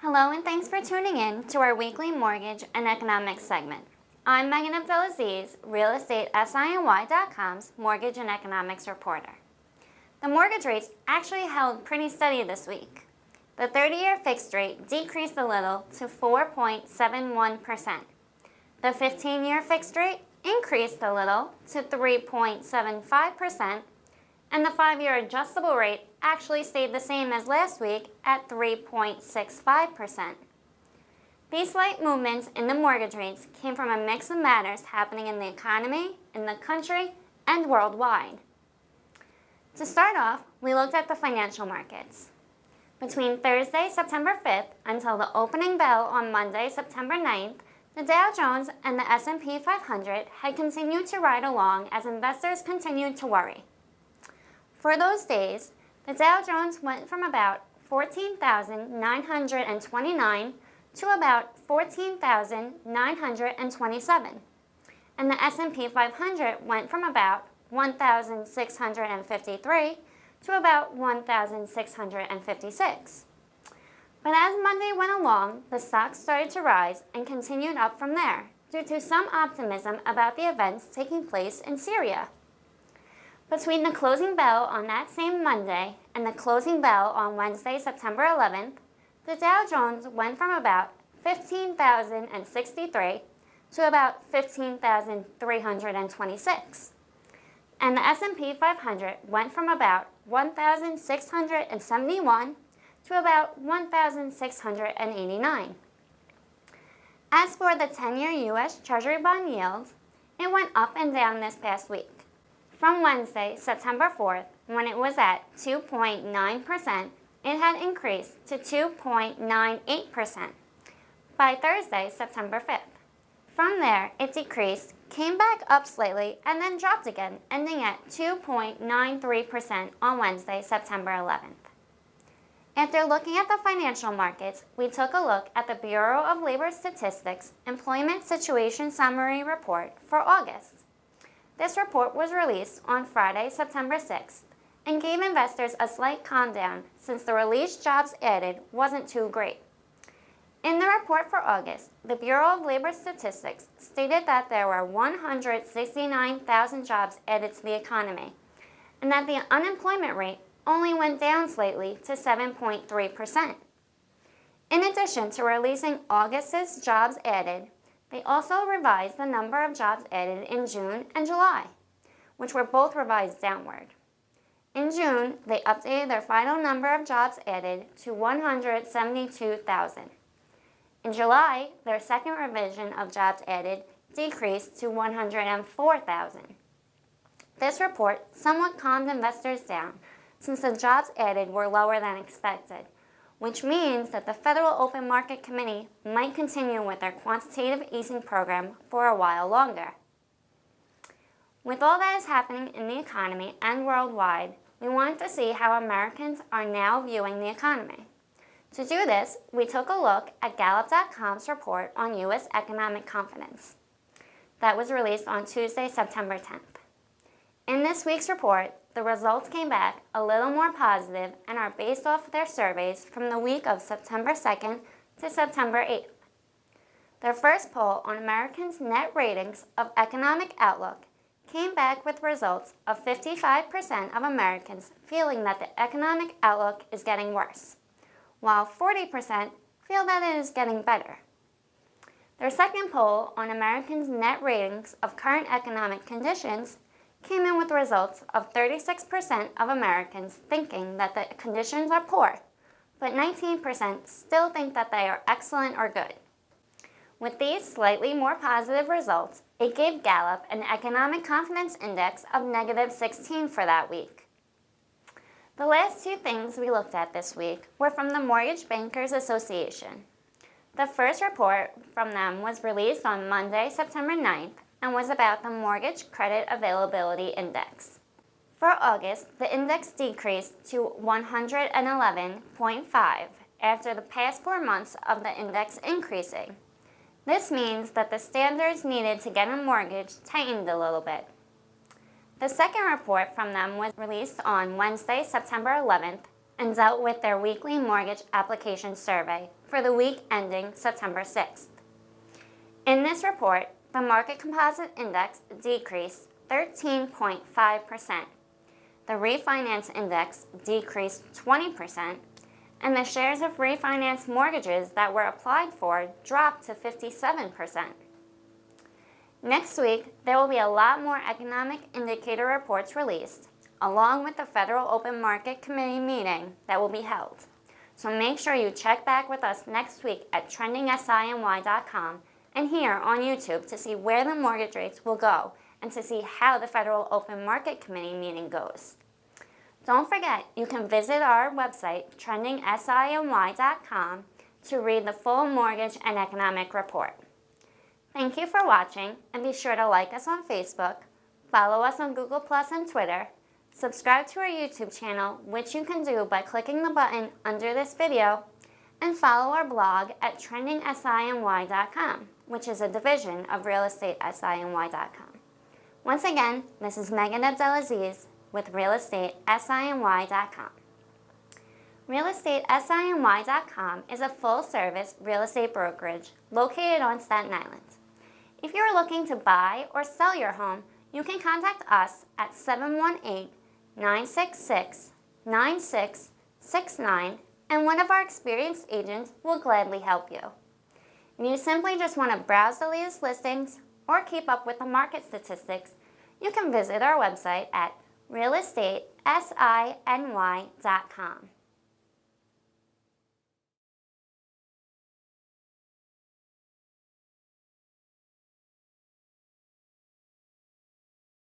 Hello and thanks for tuning in to our weekly mortgage and economics segment. I'm Megan Abdelaziz, RealEstateSINY.com's mortgage and economics reporter. The mortgage rates actually held pretty steady this week. The 30-year fixed rate decreased a little to 4.71%. The 15-year fixed rate increased a little to 3.75%, and the 5-year adjustable rate actually stayed the same as last week at 3.65%. These slight movements in the mortgage rates came from a mix of matters happening in the economy, in the country, and worldwide. To start off, we looked at the financial markets. Between Thursday, September 5th, until the opening bell on Monday, September 9th, the Dow Jones and the S&P 500 had continued to ride along as investors continued to worry. For those days, the Dow Jones went from about 14,929 to about 14,927, and the S&P 500 went from about 1,653 to about 1,656. But as Monday went along, the stocks started to rise and continued up from there due to some optimism about the events taking place in Syria. Between the closing bell on that same Monday and the closing bell on Wednesday, September 11th, the Dow Jones went from about 15,063 to about 15,326. And the S&P 500 went from about 1,671 to about 1,689. As for the 10-year U.S. Treasury bond yields, it went up and down this past week. From Wednesday, September 4th, when it was at 2.9%, it had increased to 2.98% by Thursday, September 5th. From there, it decreased, came back up slightly, and then dropped again, ending at 2.93% on Wednesday, September 11th. After looking at the financial markets, we took a look at the Bureau of Labor Statistics Employment Situation Summary Report for August. This report was released on Friday, September 6th, and gave investors a slight calm down since the released jobs added wasn't too great. In the report for August, the Bureau of Labor Statistics stated that there were 169,000 jobs added to the economy, and that the unemployment rate only went down slightly to 7.3%. In addition to releasing August's jobs added, they also revised the number of jobs added in June and July, which were both revised downward. In June, they updated their final number of jobs added to 172,000. In July, their second revision of jobs added decreased to 104,000. This report somewhat calmed investors down since the jobs added were lower than expected, which means that the Federal Open Market Committee might continue with their quantitative easing program for a while longer. With all that is happening in the economy and worldwide, we wanted to see how Americans are now viewing the economy. To do this, we took a look at Gallup.com's report on U.S. economic confidence that was released on Tuesday, September 10th. In this week's report, the results came back a little more positive and are based off their surveys from the week of September 2nd to September 8th. Their first poll on Americans' net ratings of economic outlook came back with results of 55% of Americans feeling that the economic outlook is getting worse, while 40% feel that it is getting better. Their second poll on Americans' net ratings of current economic conditions came in with results of 36% of Americans thinking that the conditions are poor, but 19% still think that they are excellent or good. With these slightly more positive results, it gave Gallup an economic confidence index of -16 for that week. The last two things we looked at this week were from the Mortgage Bankers Association. The first report from them was released on Monday, September 9th, and was about the Mortgage Credit Availability Index. For August, the index decreased to 111.5 after the past 4 months of the index increasing. This means that the standards needed to get a mortgage tightened a little bit. The second report from them was released on Wednesday, September 11th, and dealt with their weekly mortgage application survey for the week ending September 6th. In this report, the market composite index decreased 13.5%. The refinance index decreased 20%, and the shares of refinanced mortgages that were applied for dropped to 57%. Next week, there will be a lot more economic indicator reports released, along with the Federal Open Market Committee meeting that will be held. So make sure you check back with us next week at trendingsiny.com and here on YouTube to see where the mortgage rates will go and to see how the Federal Open Market Committee meeting goes. Don't forget, you can visit our website, trendingsiny.com, to read the full mortgage and economic report. Thank you for watching, and be sure to like us on Facebook, follow us on Google+ and Twitter, subscribe to our YouTube channel, which you can do by clicking the button under this video, and follow our blog at trendingsiny.com, which is a division of realestatesiny.com. Once again, this is Megan Abdelaziz with realestatesiny.com. Realestatesiny.com is a full-service real estate brokerage located on Staten Island. If you are looking to buy or sell your home, you can contact us at 718-966-9669, and one of our experienced agents will gladly help you. If you simply just want to browse the latest listings or keep up with the market statistics, you can visit our website at realestatesiny.com.